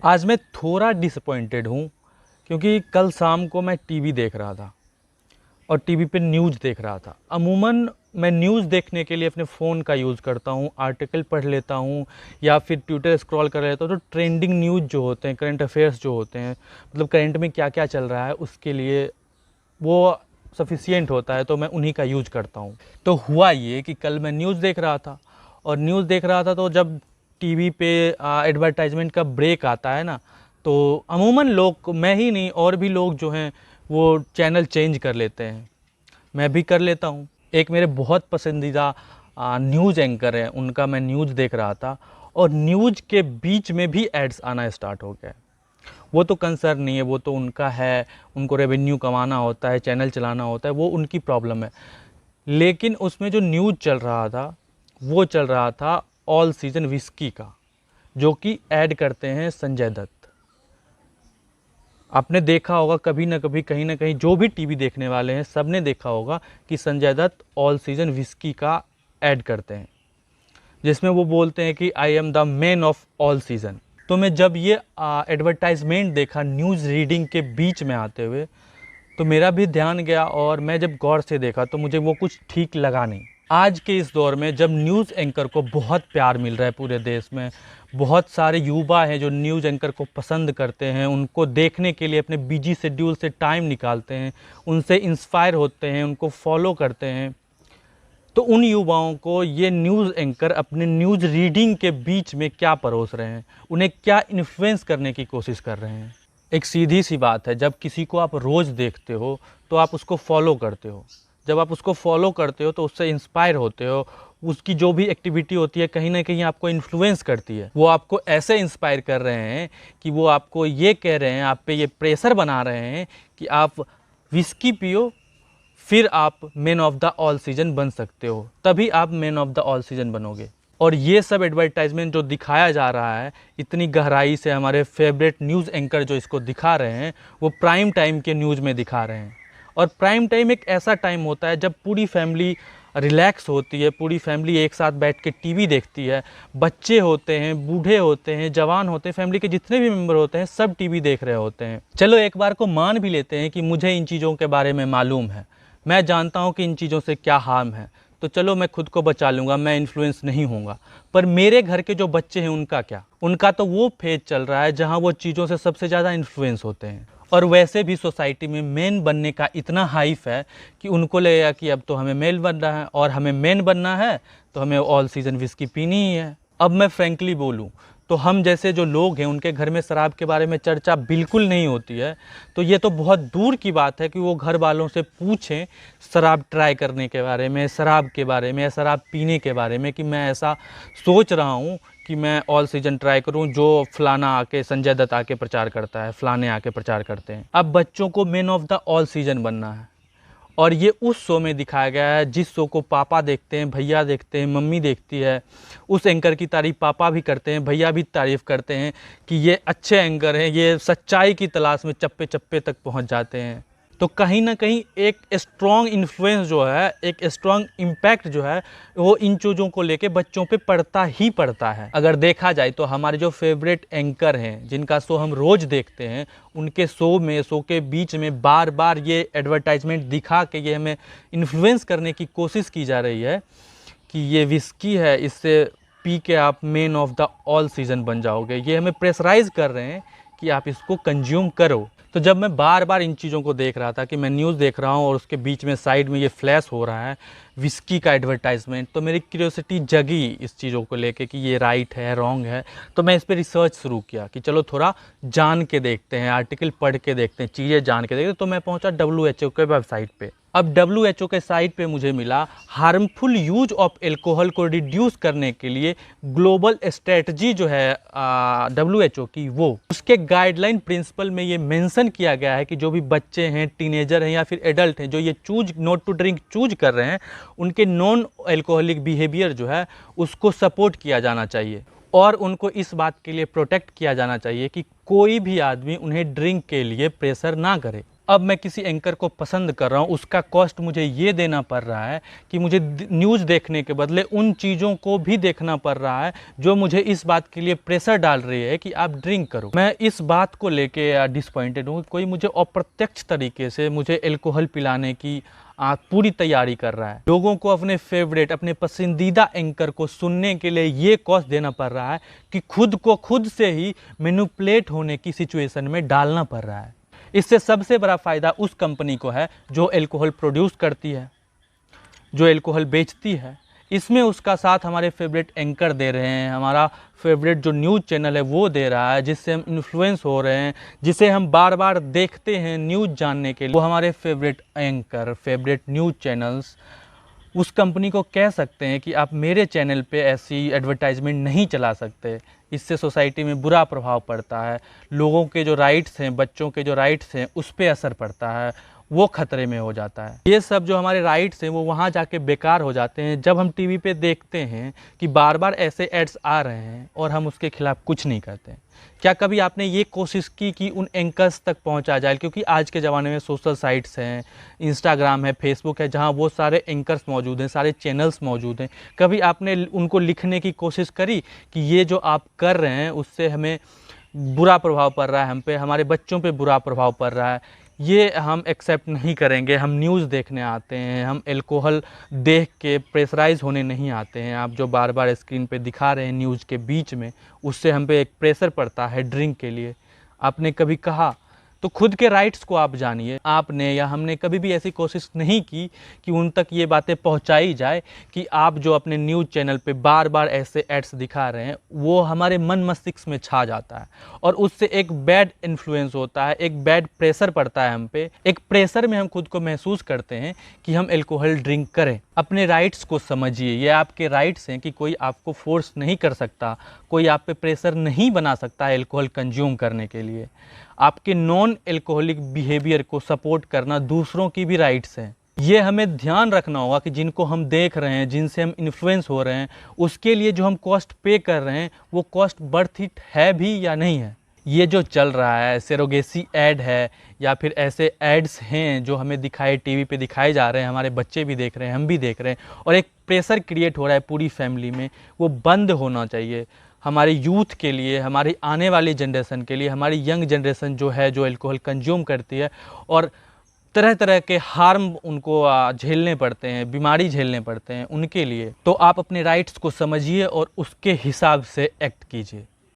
आज मैं थोड़ा डिसअपॉइंटेड हूँ क्योंकि कल शाम को मैं टीवी देख रहा था और टीवी पे न्यूज़ देख रहा था। अमूमन मैं न्यूज़ देखने के लिए अपने फ़ोन का यूज़ करता हूँ, आर्टिकल पढ़ लेता हूँ या फिर ट्विटर स्क्रॉल कर लेता हूँ। तो ट्रेंडिंग न्यूज़ जो होते हैं, करंट अफेयर्स जो होते हैं, मतलब करंट में क्या क्या चल रहा है उसके लिए वो सफिशिएंट होता है, तो मैं उन्हीं का यूज़ करता हूँ। तो हुआ ये कि कल मैं न्यूज़ देख रहा था और न्यूज़ देख रहा था तो जब टीवी पे एडवर्टाइजमेंट का ब्रेक आता है ना, तो अमूमन लोग, मैं ही नहीं और भी लोग जो हैं वो चैनल चेंज कर लेते हैं। मैं भी कर लेता हूँ। एक मेरे बहुत पसंदीदा न्यूज़ एंकर हैं, उनका मैं न्यूज़ देख रहा था और न्यूज़ के बीच में भी एड्स आना स्टार्ट हो गए। वो तो कंसर्न नहीं है, वो तो उनका है, उनको रेवेन्यू कमाना होता है, चैनल चलाना होता है, वो उनकी प्रॉब्लम है। लेकिन उसमें जो न्यूज़ चल रहा था वो चल रहा था ऑल सीजन विस्की का, जो कि ऐड करते हैं संजय दत्त। आपने देखा होगा कभी ना कभी, कहीं ना कहीं, जो भी टीवी देखने वाले हैं सब ने देखा होगा कि Sanjay Dutt all season whisky का ऐड करते हैं, जिसमें वो बोलते हैं कि I am the man of all season. तो मैं जब ये एडवर्टाइजमेंट देखा न्यूज़ रीडिंग के बीच में आते हुए, तो मेरा भी ध्यान गया और मैं जब गौर से देखा तो मुझे वो कुछ ठीक लगा नहीं। आज के इस दौर में जब न्यूज़ एंकर को बहुत प्यार मिल रहा है पूरे देश में, बहुत सारे युवा हैं जो न्यूज़ एंकर को पसंद करते हैं, उनको देखने के लिए अपने बिजी शेड्यूल से टाइम निकालते हैं, उनसे इंस्पायर होते हैं, उनको फॉलो करते हैं, तो उन युवाओं को ये न्यूज़ एंकर अपने न्यूज़ रीडिंग के बीच में क्या परोस रहे हैं, उन्हें क्या इन्फ्लुएंस करने की कोशिश कर रहे हैं। एक सीधी सी बात है, जब किसी को आप रोज़ देखते हो तो आप उसको फॉलो करते हो। जब आप उसको फॉलो करते हो तो उससे इंस्पायर होते हो, उसकी जो भी एक्टिविटी होती है कहीं ना कहीं आपको इन्फ्लुएंस करती है। वो आपको ऐसे इंस्पायर कर रहे हैं कि वो आपको ये कह रहे हैं, आप पे ये प्रेशर बना रहे हैं कि आप विस्की पियो, फिर आप man of the all season बन सकते हो, तभी आप man of the all season बनोगे। और ये सब एडवर्टाइजमेंट जो दिखाया जा रहा है इतनी गहराई से, हमारे फेवरेट न्यूज़ एंकर जो इसको दिखा रहे हैं, वो प्राइम टाइम के न्यूज़ में दिखा रहे हैं। और प्राइम टाइम एक ऐसा टाइम होता है जब पूरी फैमिली रिलैक्स होती है, पूरी फैमिली एक साथ बैठ के टीवी देखती है। बच्चे होते हैं, बूढ़े होते हैं, जवान होते हैं, फैमिली के जितने भी मेंबर होते हैं सब टीवी देख रहे होते हैं। चलो एक बार को मान भी लेते हैं कि मुझे इन चीज़ों के बारे में मालूम है, मैं जानता हूँ कि इन चीज़ों से क्या हार्म है, तो चलो मैं खुद को बचा लूँगा, मैं इन्फ्लुएंस नहीं होऊंगा। पर मेरे घर के जो बच्चे हैं उनका क्या? उनका तो वो फेज चल रहा है जहाँ वो चीज़ों से सबसे ज़्यादा इन्फ्लुएंस होते हैं। और वैसे भी सोसाइटी में मेन बनने का इतना हाइप है कि उनको लगेगा कि अब तो हमें मेल बनना है, और हमें मेन बनना है तो हमें ऑल सीजन विस्की पीनी ही है। अब मैं फ्रेंकली बोलूँ तो हम जैसे जो लोग हैं उनके घर में शराब के बारे में चर्चा बिल्कुल नहीं होती है। तो ये तो बहुत दूर की बात है कि वो घर वालों से पूछें शराब ट्राई करने के बारे में, शराब के बारे में, शराब पीने के बारे में, कि मैं ऐसा सोच रहा हूँ कि मैं ऑल सीजन ट्राई करूं जो फलाना आके, संजय दत्त आके प्रचार करता है, फलाने आके प्रचार करते हैं। अब बच्चों को man of the all season बनना है और ये उस शो में दिखाया गया है जिस शो को पापा देखते हैं, भैया देखते हैं, मम्मी देखती है। उस एंकर की तारीफ पापा भी करते हैं, भैया भी तारीफ करते हैं कि ये अच्छे एंकर हैं, ये सच्चाई की तलाश में चप्पे चप्पे तक पहुंच जाते हैं। तो कहीं ना कहीं एक स्ट्रॉन्ग इन्फ्लुएंस जो है, एक स्ट्रॉन्ग इम्पैक्ट जो है, वो इन चीज़ों को लेके बच्चों पे पड़ता ही पड़ता है। अगर देखा जाए तो हमारे जो फेवरेट एंकर हैं, जिनका शो हम रोज़ देखते हैं, उनके शो के बीच में बार बार ये एडवर्टाइजमेंट दिखा के ये हमें इन्फ्लुएंस करने की कोशिश की जा रही है कि ये विस्की है, इससे पी के आप man of the all season बन जाओगे। ये हमें प्रेशराइज कर रहे हैं कि आप इसको कंज्यूम करो। तो जब मैं बार बार इन चीज़ों को देख रहा था कि मैं न्यूज़ देख रहा हूँ और उसके बीच में साइड में ये फ्लैश हो रहा है विस्की का एडवर्टाइजमेंट, तो मेरी क्यूरियोसिटी जगी इस चीज़ों को लेके कि ये राइट है, रॉन्ग है। तो मैं इस पर रिसर्च शुरू किया कि चलो थोड़ा जान के देखते हैं, आर्टिकल पढ़ के देखते हैं, चीज़ें जान के देखते हैं। तो मैं पहुँचा WHO के वेबसाइट पर। अब WHO के साइट पे मुझे मिला हार्मफुल यूज ऑफ एल्कोहल को रिड्यूस करने के लिए ग्लोबल स्ट्रेटजी जो है WHO की, वो उसके गाइडलाइन प्रिंसिपल में ये मेंशन किया गया है कि जो भी बच्चे हैं, टीनेजर हैं या फिर एडल्ट हैं जो ये choose not to drink choose कर रहे हैं, उनके नॉन एल्कोहलिक बिहेवियर जो है उसको सपोर्ट किया जाना चाहिए और उनको इस बात के लिए प्रोटेक्ट किया जाना चाहिए कि कोई भी आदमी उन्हें ड्रिंक के लिए प्रेशर ना करे। अब मैं किसी एंकर को पसंद कर रहा हूँ, उसका कॉस्ट मुझे ये देना पड़ रहा है कि मुझे न्यूज़ देखने के बदले उन चीज़ों को भी देखना पड़ रहा है जो मुझे इस बात के लिए प्रेशर डाल रही है कि आप ड्रिंक करो। मैं इस बात को लेके डिसपॉइंटेड हूँ, कोई मुझे अप्रत्यक्ष तरीके से मुझे अल्कोहल पिलाने की पूरी तैयारी कर रहा है। लोगों को अपने फेवरेट, अपने पसंदीदा एंकर को सुनने के लिए ये कॉस्ट देना पड़ रहा है कि खुद को खुद से ही मैनिपुलेट होने की सिचुएशन में डालना पड़ रहा है। इससे सबसे बड़ा फ़ायदा उस कंपनी को है जो अल्कोहल प्रोड्यूस करती है, जो अल्कोहल बेचती है। इसमें उसका साथ हमारे फेवरेट एंकर दे रहे हैं, हमारा फेवरेट जो न्यूज़ चैनल है वो दे रहा है, जिससे हम इन्फ्लुएंस हो रहे हैं, जिसे हम बार बार देखते हैं न्यूज़ जानने के लिए। वो हमारे favourite anchor, favourite news channels उस कंपनी को कह सकते हैं कि आप मेरे चैनल पे ऐसी एडवर्टाइजमेंट नहीं चला सकते। इससे सोसाइटी में बुरा प्रभाव पड़ता है, लोगों के जो राइट्स हैं, बच्चों के जो राइट्स हैं उस पर असर पड़ता है, वो खतरे में हो जाता है। ये सब जो हमारे राइट्स हैं वो वहाँ जाके बेकार हो जाते हैं जब हम टीवी पे देखते हैं कि बार बार ऐसे एड्स आ रहे हैं और हम उसके खिलाफ कुछ नहीं करते। क्या कभी आपने ये कोशिश की कि उन एंकर्स तक पहुंचा जाए? क्योंकि आज के ज़माने में सोशल साइट्स हैं, इंस्टाग्राम है, फेसबुक है, जहां वो सारे एंकर्स मौजूद हैं, सारे चैनल्स मौजूद हैं। कभी आपने उनको लिखने की कोशिश करी कि ये जो आप कर रहे हैं उससे हमें बुरा प्रभाव पड़ रहा है, हम पे, हमारे बच्चों पे बुरा प्रभाव पड़ रहा है, ये हम एक्सेप्ट नहीं करेंगे, हम न्यूज़ देखने आते हैं, हम अल्कोहल देख के प्रेशराइज होने नहीं आते हैं। आप जो बार बार स्क्रीन पे दिखा रहे हैं न्यूज़ के बीच में, उससे हम पे एक प्रेशर पड़ता है ड्रिंक के लिए। आपने कभी कहा? तो खुद के राइट्स को आप जानिए। आपने या हमने कभी भी ऐसी कोशिश नहीं की कि उन तक ये बातें पहुंचाई जाए कि आप जो अपने न्यूज़ चैनल पे बार बार ऐसे एड्स दिखा रहे हैं वो हमारे मन मस्तिष्क में छा जाता है और उससे एक बैड इन्फ्लुएंस होता है, एक बैड प्रेशर पड़ता है हम पे। एक प्रेशर में हम खुद को महसूस करते हैं कि हम अल्कोहल ड्रिंक करें। अपने राइट्स को समझिए, ये आपके राइट्स हैं कि कोई आपको फोर्स नहीं कर सकता, कोई आप पे प्रेशर नहीं बना सकता है अल्कोहल कंज्यूम करने के लिए। आपके नॉन अल्कोहलिक बिहेवियर को सपोर्ट करना दूसरों की भी राइट्स हैं। ये हमें ध्यान रखना होगा कि जिनको हम देख रहे हैं, जिनसे हम इन्फ्लुएंस हो रहे हैं, उसके लिए जो हम कॉस्ट पे कर रहे हैं वो कॉस्ट वर्थ इट है भी या नहीं है। ये जो चल रहा है सेरोगेसी ऐड है या फिर ऐसे एड्स हैं जो हमें दिखाए, टीवी पे दिखाए जा रहे हैं, हमारे बच्चे भी देख रहे हैं, हम भी देख रहे हैं और एक प्रेशर क्रिएट हो रहा है पूरी फैमिली में, वो बंद होना चाहिए। हमारे यूथ के लिए, हमारी आने वाली जनरेशन के लिए, हमारी यंग जनरेशन जो है, जो अल्कोहल कंज्यूम करती है और तरह तरह के हार्म उनको झेलने पड़ते हैं, बीमारी झेलने पड़ते हैं, उनके लिए तो आप अपने राइट्स को समझिए और उसके हिसाब से एक्ट कीजिए।